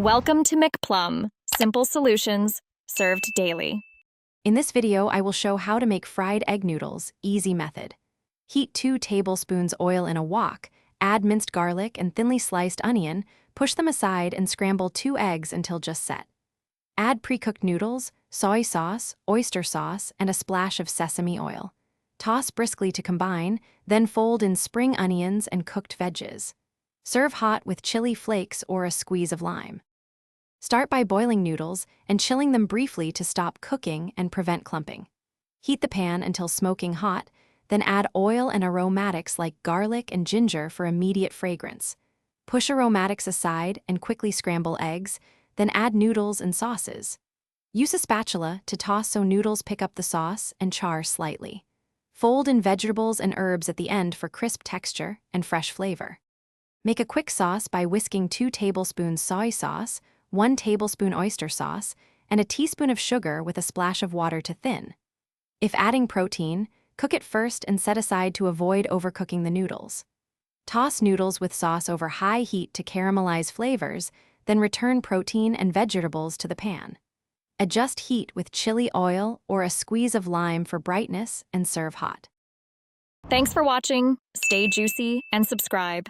Welcome to McPlum, simple solutions served daily. In this video, I will show how to make fried egg noodles, easy method. Heat 2 tablespoons oil in a wok, add minced garlic and thinly sliced onion, push them aside and scramble 2 eggs until just set. Add pre-cooked noodles, soy sauce, oyster sauce, and a splash of sesame oil. Toss briskly to combine, then fold in spring onions and cooked veggies. Serve hot with chili flakes or a squeeze of lime. Start by boiling noodles and chilling them briefly to stop cooking and prevent clumping. Heat the pan until smoking hot, then add oil and aromatics like garlic and ginger for immediate fragrance. Push aromatics aside and quickly scramble eggs, then add noodles and sauces. Use a spatula to toss so noodles pick up the sauce and char slightly. Fold in vegetables and herbs at the end for crisp texture and fresh flavor. Make a quick sauce by whisking 2 tablespoons soy sauce, 1 tablespoon oyster sauce, and a teaspoon of sugar with a splash of water to thin. If adding protein, cook it first and set aside to avoid overcooking the noodles. Toss noodles with sauce over high heat to caramelize flavors, then return protein and vegetables to the pan. Adjust heat with chili oil or a squeeze of lime for brightness and serve hot. Thanks for watching. Stay juicy and subscribe.